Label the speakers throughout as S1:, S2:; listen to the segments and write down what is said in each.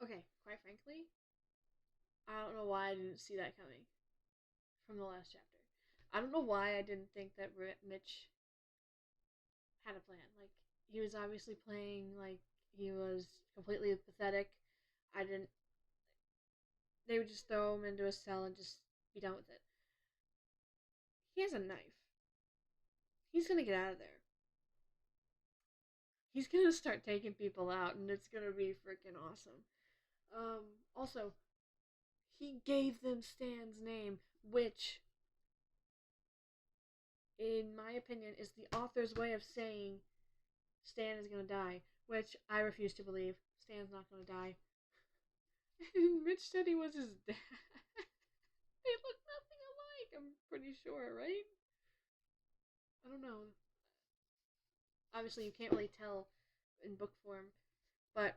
S1: Okay, quite frankly, I don't know why I didn't see that coming from the last chapter. I don't know why I didn't think that Mitch had a plan. Like, he was obviously playing like he was completely pathetic. I didn't. They would just throw him into a cell and just be done with it. He has a knife. He's gonna get out of there. He's gonna start taking people out, and it's gonna be freaking awesome. Also, he gave them Stan's name, which, in my opinion, is the author's way of saying Stan is gonna die, which I refuse to believe. Stan's not gonna die. Mitch said he was his dad. They look nothing alike, I'm pretty sure, right? I don't know. Obviously, you can't really tell in book form, but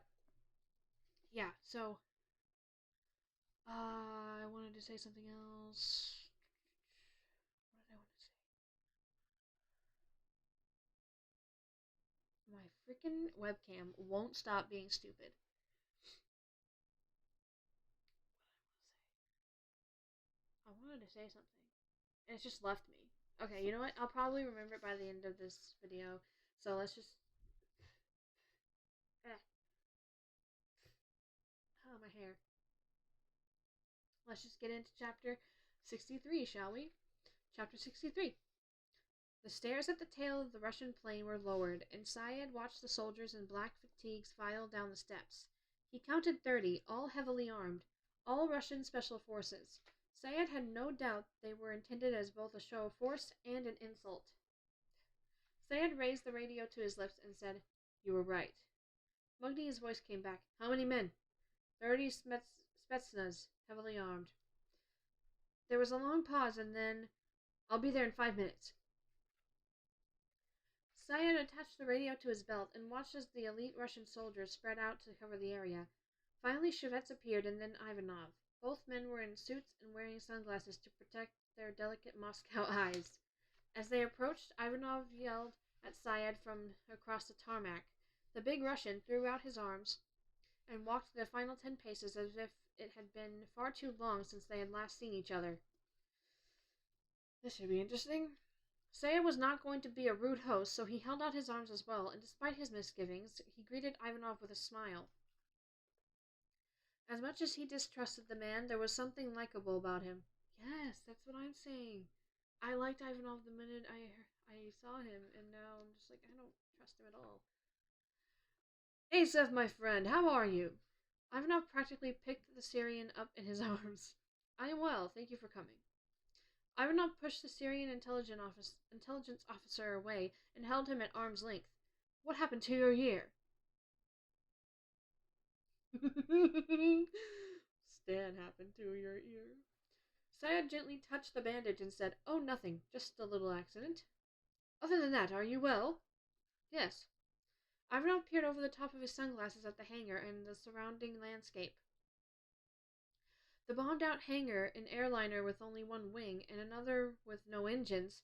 S1: yeah, so I wanted to say something else. What did I want to say? My freaking webcam won't stop being stupid. I wanted to say something, and it's just left me. Okay, you know what? I'll probably remember it by the end of this video. So let's just. Oh, my hair. Let's just get into chapter 63, shall we? Chapter 63. The stairs at the tail of the Russian plane were lowered, and Syed watched the soldiers in black fatigues file down the steps. He counted 30, all heavily armed, all Russian special forces. Syed had no doubt they were intended as both a show of force and an insult. Syed raised the radio to his lips and said, "You were right." Mugni's voice came back. "How many men?" 30 Spetsnaz, heavily armed. There was a long pause, and then, "I'll be there in 5 minutes." Syed attached the radio to his belt and watched as the elite Russian soldiers spread out to cover the area. Finally, Shevets appeared, and then Ivanov. Both men were in suits and wearing sunglasses to protect their delicate Moscow eyes. As they approached, Ivanov yelled at Syed from across the tarmac. The big Russian threw out his arms and walked the final 10 paces as if it had been far too long since they had last seen each other. This should be interesting. Syed was not going to be a rude host, so he held out his arms as well, and despite his misgivings, he greeted Ivanov with a smile. As much as he distrusted the man, there was something likable about him. Yes, that's what I'm saying. I liked Ivanov the minute I saw him, and now I'm just like, I don't trust him at all. "Hey, Seth, my friend, how are you?" Ivanov practically picked the Syrian up in his arms. "I am well, thank you for coming." Ivanov pushed the Syrian intelligence officer away and held him at arm's length. "What happened to your ear?" Stan happened to your ear. Syed gently touched the bandage and said, "Oh, nothing, just a little accident." "Other than that, are you well?" "Yes." Ivanov peered over the top of his sunglasses at the hangar and the surrounding landscape. The bombed-out hangar, an airliner with only one wing, and another with no engines.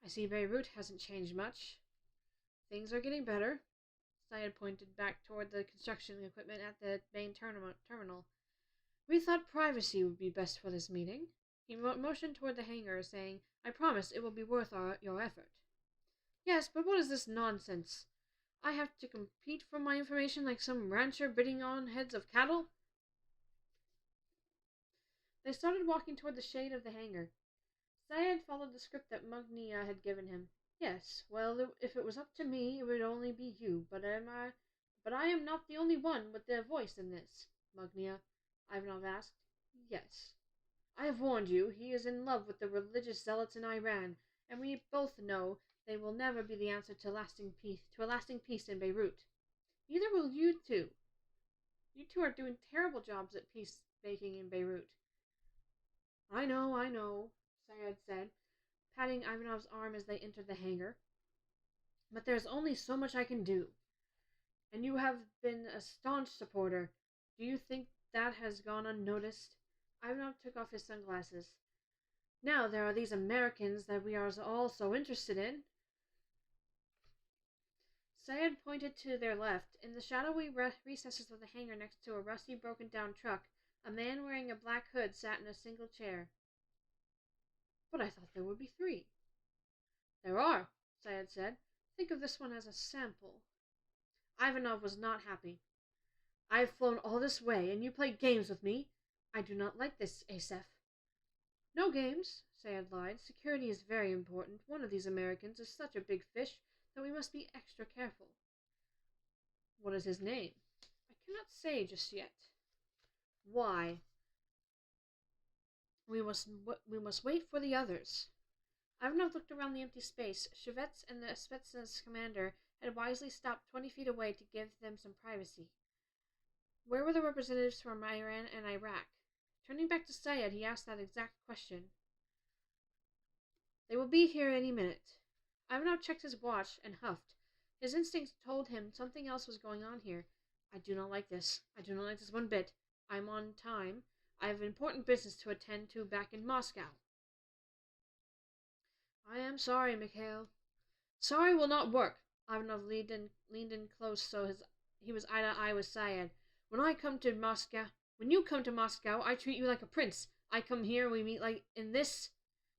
S1: "I see Beirut hasn't changed much." "Things are getting better." Syed pointed back toward the construction equipment at the main terminal. "We thought privacy would be best for this meeting." He motioned toward the hangar, saying, "I promise it will be worth your effort." "Yes, but what is this nonsense? I have to compete for my information like some rancher bidding on heads of cattle?" They started walking toward the shade of the hangar. Syed followed the script that Mugnia had given him. "Yes, well, if it was up to me, it would only be you, but I am not the only one with their voice in this." "Mugnia?" Ivanov asked. "Yes. I have warned you, he is in love with the religious zealots in Iran, and we both know they will never be the answer to a lasting peace in Beirut. Neither will you two. You two are doing terrible jobs at peacemaking in Beirut." I know, Syed said, patting Ivanov's arm as they entered the hangar. "But there's only so much I can do. And you have been a staunch supporter. Do you think that has gone unnoticed?" Ivanov took off his sunglasses. "Now there are these Americans that we are all so interested in." Syed pointed to their left. In the shadowy recesses of the hangar next to a rusty, broken-down truck, a man wearing a black hood sat in a single chair. But I thought there would be 3. There are, Syed said. Think of this one as a sample. Ivanov was not happy. I have flown all this way, and you play games with me. I do not like this, Asef. No games, Syed lied. Security is very important. One of these Americans is such a big fish that we must be extra careful. What is his name? I cannot say just yet. Why? We must wait for the others. Ivanov looked around the empty space. Shevets and the Spetsnaz commander had wisely stopped 20 feet away to give them some privacy. Where were the representatives from Iran and Iraq? Turning back to Syed, he asked that exact question. They will be here any minute. Ivanov checked his watch and huffed. His instincts told him something else was going on here. I do not like this. I do not like this one bit. I am on time. I have important business to attend to back in Moscow. I am sorry, Mikhail. Sorry will not work. Ivanov leaned in close so he was eye to eye with Syed. When you come to Moscow, I treat you like a prince. I come here, we meet like in this.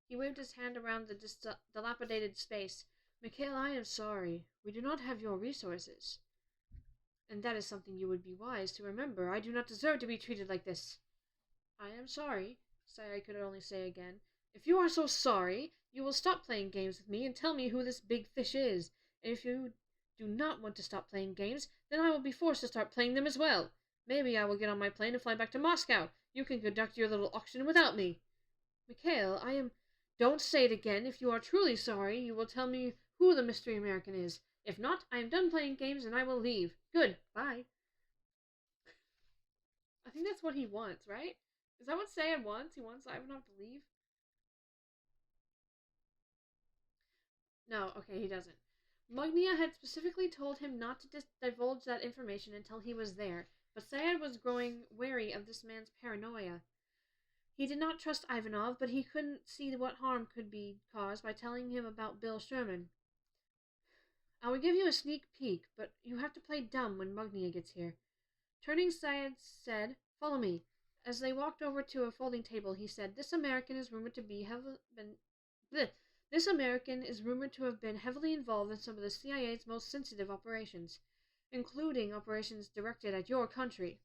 S1: He waved his hand around the dilapidated space. Mikhail, I am sorry. We do not have your resources. And that is something you would be wise to remember. I do not deserve to be treated like this. I am sorry, Syed could only say again. If you are so sorry, you will stop playing games with me and tell me who this big fish is. And if you do not want to stop playing games, then I will be forced to start playing them as well. Maybe I will get on my plane and fly back to Moscow. You can conduct your little auction without me. Mikhail, I am... Don't say it again. If you are truly sorry, you will tell me who the mystery American is. If not, I am done playing games and I will leave. Good. Bye. I think that's what he wants, right? Is that what Syed wants? He wants Ivanov to leave? No, okay, he doesn't. Mugnia had specifically told him not to divulge that information until he was there, but Syed was growing wary of this man's paranoia. He did not trust Ivanov, but he couldn't see what harm could be caused by telling him about Bill Sherman. I will give you a sneak peek, but you have to play dumb when Mugnia gets here. Turning, Syed said, Follow me. As they walked over to a folding table, he said, This American is rumored to have been heavily involved in some of the CIA's most sensitive operations, including operations directed at your country.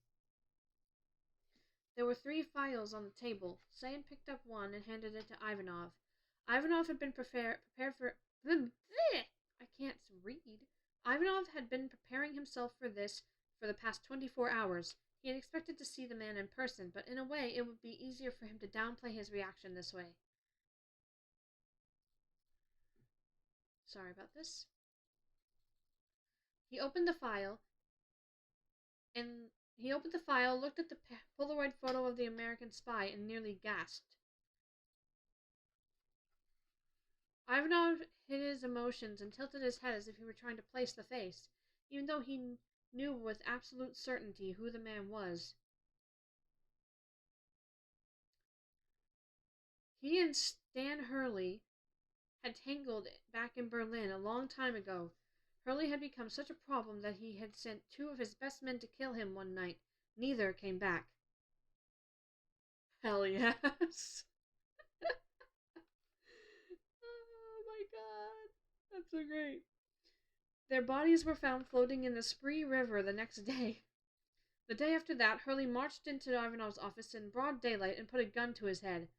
S1: There were 3 files on the table. Syed picked up one and handed it to Ivanov. Ivanov had been prepared for... I can't read. Ivanov had been preparing himself for this for the past 24 hours. He had expected to see the man in person, but in a way it would be easier for him to downplay his reaction this way. Sorry about this. He opened the file, looked at the Polaroid photo of the American spy, and nearly gasped. Ivanov hid his emotions and tilted his head as if he were trying to place the face, even though he knew with absolute certainty who the man was. He and Stan Hurley had tangled back in Berlin a long time ago. Hurley had become such a problem that he had sent 2 of his best men to kill him one night. Neither came back. Hell yes! Oh my god, that's so great. Their bodies were found floating in the Spree River the next day. The day after that, Hurley marched into Ivanov's office in broad daylight and put a gun to his head.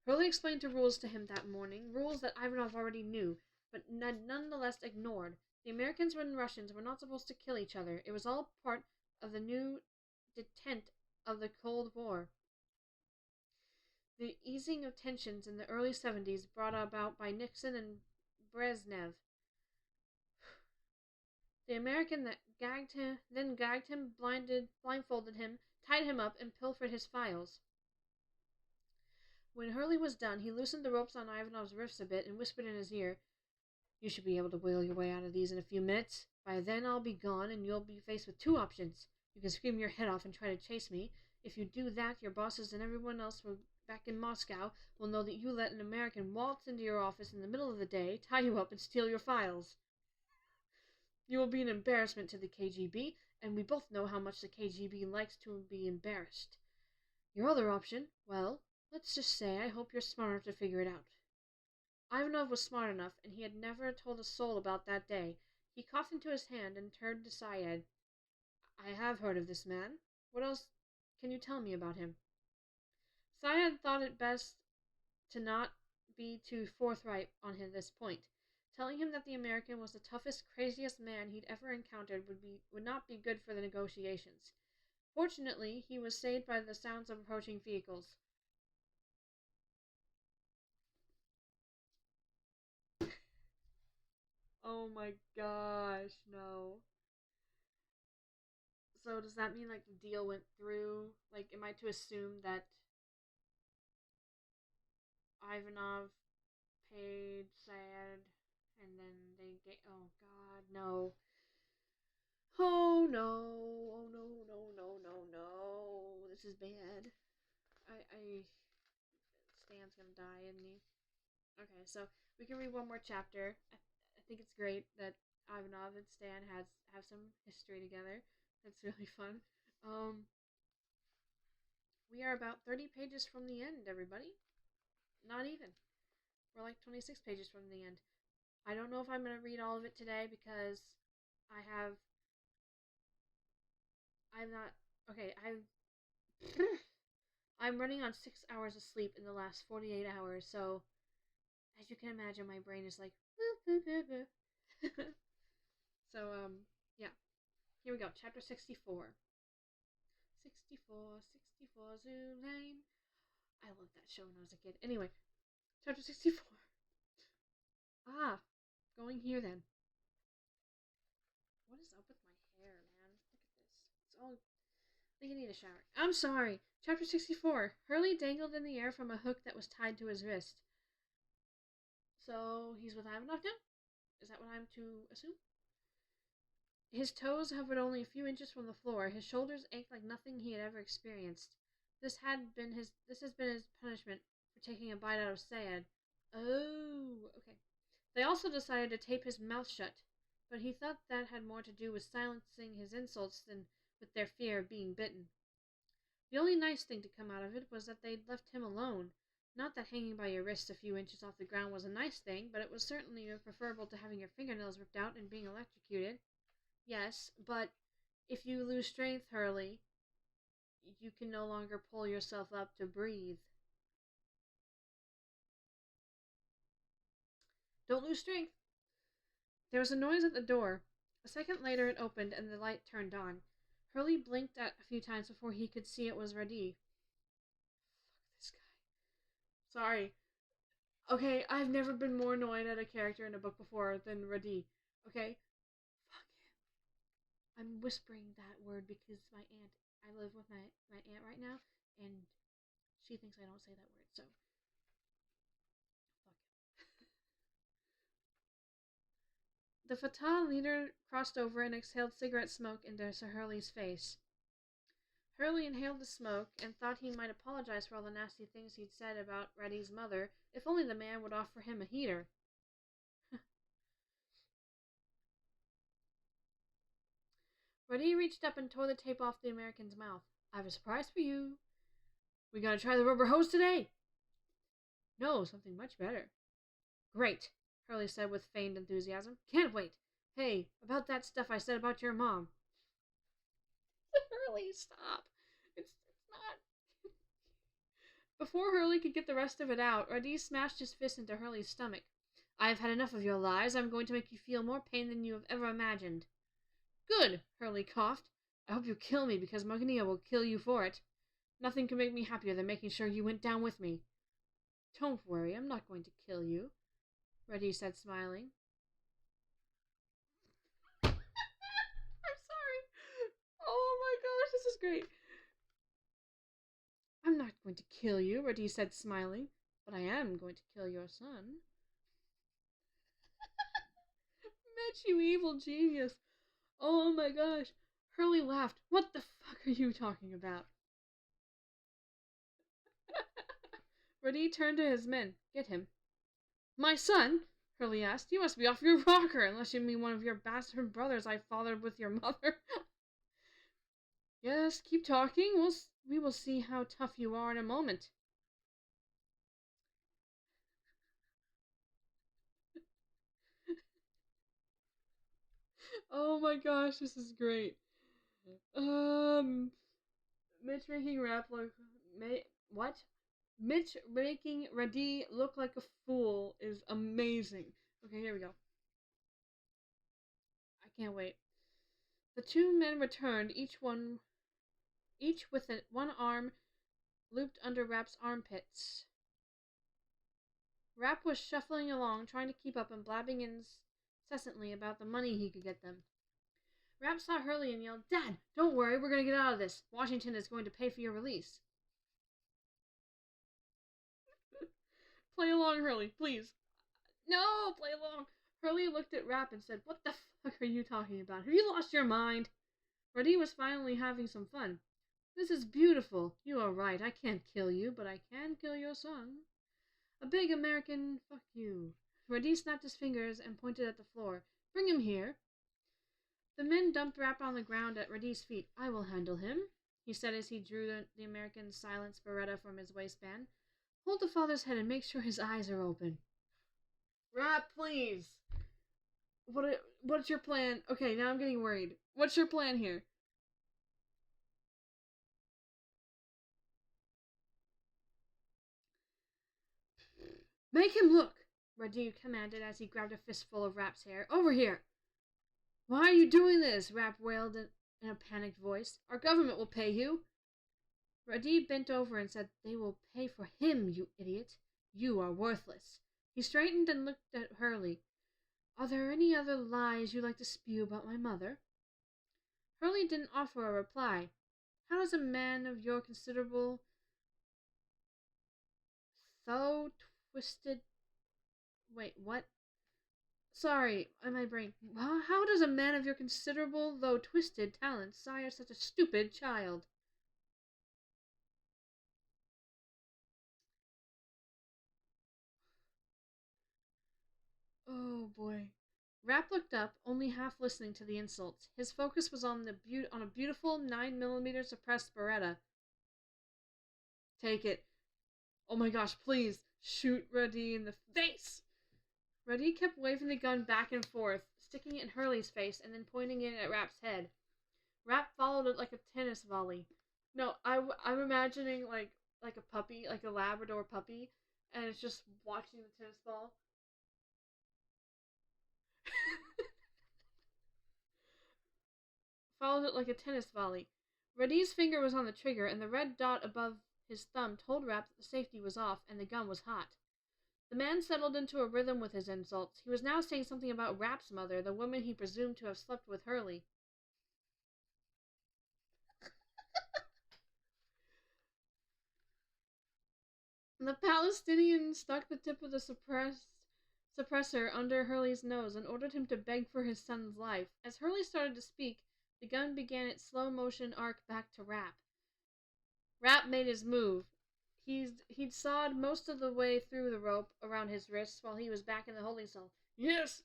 S1: Hurley explained the rules to him that morning, rules that Ivanov already knew, but nonetheless ignored. The Americans and Russians were not supposed to kill each other. It was all part of the new detent of the Cold War. The easing of tensions in the early 70s brought about by Nixon and Brezhnev. The American that gagged him, blindfolded him, tied him up, and pilfered his files. When Hurley was done, he loosened the ropes on Ivanov's wrists a bit and whispered in his ear, You should be able to whale your way out of these in a few minutes. By then I'll be gone, and you'll be faced with 2 options. You can scream your head off and try to chase me. If you do that, your bosses and everyone else back in Moscow will know that you let an American waltz into your office in the middle of the day, tie you up, and steal your files. You will be an embarrassment to the KGB, and we both know how much the KGB likes to be embarrassed. Your other option, well, let's just say I hope you're smart enough to figure it out. Ivanov was smart enough, and he had never told a soul about that day. He coughed into his hand and turned to Syed. I have heard of this man. What else can you tell me about him? Syed thought it best to not be too forthright on this point. Telling him that the American was the toughest, craziest man he'd ever encountered would not be good for the negotiations. Fortunately, he was saved by the sounds of approaching vehicles. Oh my gosh, no. So does that mean, like, the deal went through? Like, am I to assume that Ivanov paid Sad and then they get... Oh god, no. Oh no. Oh no, no, no, no, no. This is bad. Stan's gonna die, isn't he? Okay, so we can read one more chapter. I think it's great that Ivanov and Stan have some history together. That's really fun. We are about 30 pages from the end, everybody. Not even. We're like 26 pages from the end. I don't know if I'm going to read all of it today because I'm not, okay, I'm running on 6 hours of sleep in the last 48 hours, so as you can imagine, my brain is like, so, yeah, here we go, chapter 64. 64 Zoo Lane. I loved that show when I was a kid. Anyway, chapter 64. Going here then. What is up with my hair, man? Look at this. It's all... I think I need a shower. I'm sorry. Chapter 64. Hurley dangled in the air from a hook that was tied to his wrist. So, he's with Ivanov now? Is that what I'm to assume? His toes hovered only a few inches from the floor. His shoulders ached like nothing he had ever experienced. This has been his punishment for taking a bite out of Sayed. Oh, okay. They also decided to tape his mouth shut, but he thought that had more to do with silencing his insults than with their fear of being bitten. The only nice thing to come out of it was that they'd left him alone. Not that hanging by your wrists a few inches off the ground was a nice thing, but it was certainly preferable to having your fingernails ripped out and being electrocuted. Yes, but if you lose strength, Hurley, you can no longer pull yourself up to breathe. Don't lose strength. There was a noise at the door. A second later it opened and the light turned on. Hurley blinked a few times before he could see it was Radih. Fuck this guy. Sorry. Okay, I've never been more annoyed at a character in a book before than Radih. Okay? Fuck him. I'm whispering that word because I live with my aunt right now, and she thinks I don't say that word, so... The Fatah leader crossed over and exhaled cigarette smoke into Sir Hurley's face. Hurley inhaled the smoke and thought he might apologize for all the nasty things he'd said about Radih's mother, if only the man would offer him a heater. Radih reached up and tore the tape off the American's mouth. I have a surprise for you. We gonna try the rubber hose today? No, something much better. Great, Hurley said with feigned enthusiasm. Can't wait. Hey, about that stuff I said about your mom. Hurley, stop. It's not. Before Hurley could get the rest of it out, Radih smashed his fist into Hurley's stomach. I have had enough of your lies. I'm going to make you feel more pain than you have ever imagined. Good, Hurley coughed. I hope you kill me because Magnia will kill you for it. Nothing can make me happier than making sure you went down with me. Don't worry, I'm not going to kill you, Radih said, smiling. I'm sorry. Oh my gosh, this is great. I'm not going to kill you, Radih said, smiling, but I am going to kill your son. Mitch, you evil genius. Oh my gosh. Hurley laughed. What the fuck are you talking about? Radih turned to his men. Get him. My son? Hurley asked. You must be off your rocker, unless you mean one of your bastard brothers I fathered with your mother. Yes, keep talking. We will see how tough you are in a moment. Oh my gosh, this is great. Mitch making Rapp look... What? Mitch making Radih look like a fool is amazing. Okay, here we go. I can't wait. The two men returned, each with one arm looped under Rapp's armpits. Rapp was shuffling along, trying to keep up and blabbing incessantly about the money he could get them. Rapp saw Hurley and yelled, Dad, don't worry, we're going to get out of this. Washington is going to pay for your release. Play along, Hurley, please. No, play along. Hurley looked at Rapp and said, What the fuck are you talking about? Have you lost your mind? Radih was finally having some fun. This is beautiful. You are right. I can't kill you, but I can kill your son. A big American fuck you. Radih snapped his fingers and pointed at the floor. Bring him here. The men dumped Rapp on the ground at Radih's feet. I will handle him, he said as he drew the American's silenced Beretta from his waistband. Hold the father's head and make sure his eyes are open. Rapp, please. What's your plan? Okay, now I'm getting worried. What's your plan here? Make him look, Radih commanded as he grabbed a fistful of Rapp's hair. Over here. Why are you doing this? Rapp wailed in a panicked voice. Our government will pay you. Radih bent over and said, They will pay for him, you idiot. You are worthless. He straightened and looked at Hurley. Are there any other lies you'd like to spew about my mother? Hurley didn't offer a reply. How does a man of your considerable... though twisted... Wait, what? Sorry, my brain. How does a man of your considerable, though twisted, talents sire such a stupid child? Oh, boy. Rapp looked up, only half listening to the insults. His focus was on a beautiful 9mm suppressed Beretta. Take it. Oh my gosh, please. Shoot Radih in the face! Radih kept waving the gun back and forth, sticking it in Hurley's face and then pointing it at Rapp's head. Rapp followed it like a tennis volley. No, I'm imagining like a puppy, like a Labrador puppy, and it's just watching the tennis ball. Followed it like a tennis volley. Radih's finger was on the trigger, and the red dot above his thumb told Rapp that the safety was off and the gun was hot. The man settled into a rhythm with his insults. He was now saying something about Rapp's mother, the woman he presumed to have slept with Hurley. The Palestinian stuck the tip of the suppressor under Hurley's nose and ordered him to beg for his son's life. As Hurley started to speak, the gun began its slow-motion arc back to Rapp. Rapp made his move. He'd sawed most of the way through the rope around his wrists while he was back in the holding cell. Yes!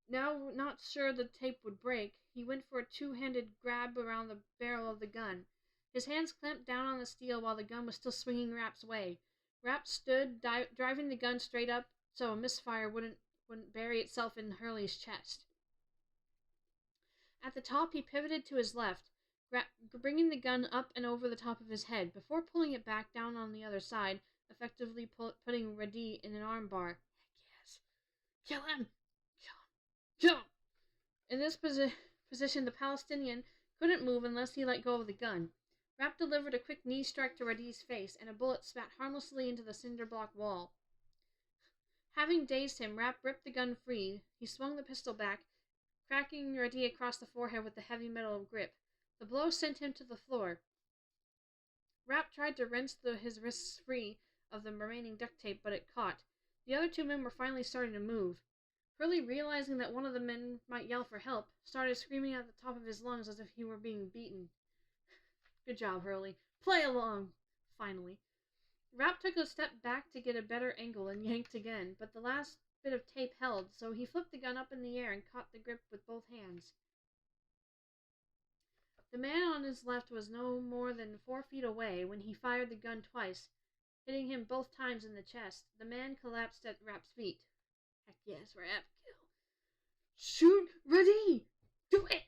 S1: Now, not sure the tape would break, he went for a two-handed grab around the barrel of the gun. His hands clamped down on the steel while the gun was still swinging Rapp's way. Rapp stood, driving the gun straight up so a misfire wouldn't bury itself in Hurley's chest. At the top, he pivoted to his left, bringing the gun up and over the top of his head, before pulling it back down on the other side, effectively putting Radih in an armbar. Yes. Kill him! Kill him! Kill him! In this position, the Palestinian couldn't move unless he let go of the gun. Rapp delivered a quick knee strike to Radih's face, and a bullet spat harmlessly into the cinder block wall. Having dazed him, Rapp ripped the gun free. He swung the pistol back, cracking Radih across the forehead with the heavy metal grip. The blow sent him to the floor. Rapp tried to wrench his wrists free of the remaining duct tape, but it caught. The other two men were finally starting to move. Hurley, realizing that one of the men might yell for help, started screaming at the top of his lungs as if he were being beaten. Good job, Hurley. Play along! Finally. Rapp took a step back to get a better angle and yanked again, but the last bit of tape held, so he flipped the gun up in the air and caught the grip with both hands. The man on his left was no more than 4 feet away when he fired the gun twice, hitting him both times in the chest. The man collapsed at Rapp's feet. Heck yes, Rapp, kill. Shoot, Radih! Do it!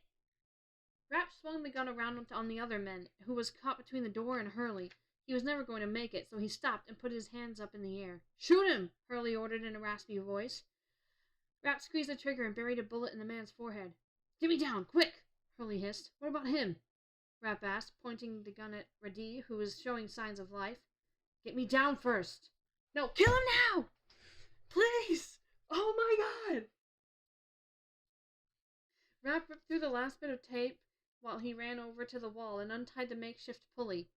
S1: Rapp swung the gun around on the other man, who was caught between the door and Hurley. He was never going to make it, so he stopped and put his hands up in the air. Shoot him! Hurley ordered in a raspy voice. Rapp squeezed the trigger and buried a bullet in the man's forehead. Get me down, quick! Hurley hissed. What about him? Rapp asked, pointing the gun at Radih, who was showing signs of life. Get me down first. No, kill him now! Please! Oh my god! Rapp ripped through the last bit of tape while he ran over to the wall and untied the makeshift pulley.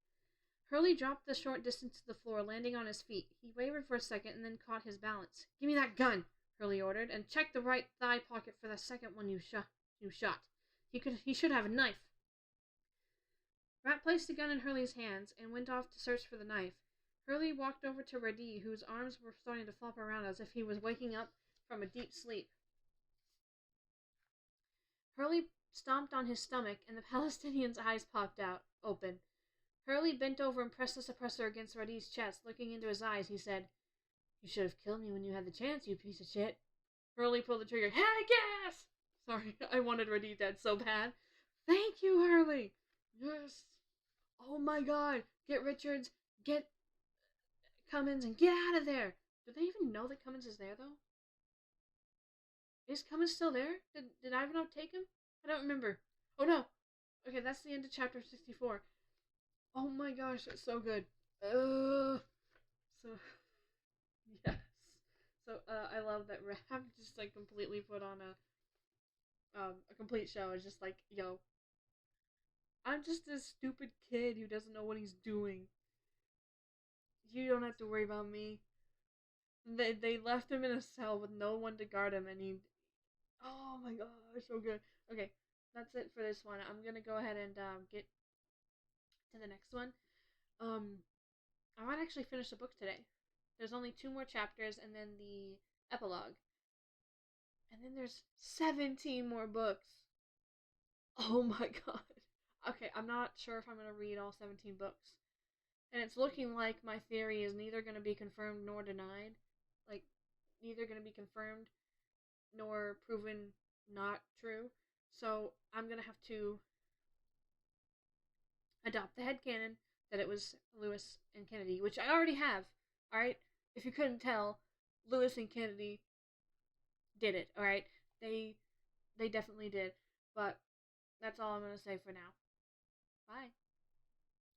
S1: Hurley dropped the short distance to the floor, landing on his feet. He wavered for a second and then caught his balance. Give me that gun, Hurley ordered, and check the right thigh pocket for the second one you shot. He should have a knife. Rapp placed the gun in Hurley's hands and went off to search for the knife. Hurley walked over to Radih, whose arms were starting to flop around as if he was waking up from a deep sleep. Hurley stomped on his stomach, and the Palestinian's eyes popped out, open. Hurley bent over and pressed the suppressor against Radih's chest. Looking into his eyes, he said, You should have killed me when you had the chance, you piece of shit. Hurley pulled the trigger. Heck yes! Sorry, I wanted Radih dead so bad. Thank you, Hurley! Yes! Oh my god! Get Richards, get Cummins, and get out of there! Do they even know that Cummins is there, though? Is Cummins still there? Did Ivanov take him? I don't remember. Oh no! Okay, that's the end of chapter 64. Oh my gosh, it's so good. Yes. So, I love that Rapp just, like, completely put on a complete show. It's just like, yo, I'm just a stupid kid who doesn't know what he's doing. You don't have to worry about me. They left him in a cell with no one to guard him, and he... Oh my gosh, so good. Okay, that's it for this one. I'm gonna go ahead and get to the next one. I might actually finish the book today. There's only 2 more chapters and then the epilogue. And then there's 17 more books. Oh my god. Okay, I'm not sure if I'm going to read all 17 books. And it's looking like my theory is neither going to be confirmed nor denied. Like, neither going to be confirmed nor proven not true. So, I'm going to have to adopt the headcanon that it was Lewis and Kennedy, which I already have, alright? If you couldn't tell, Lewis and Kennedy did it, alright? They definitely did. But that's all I'm going to say for now. Bye.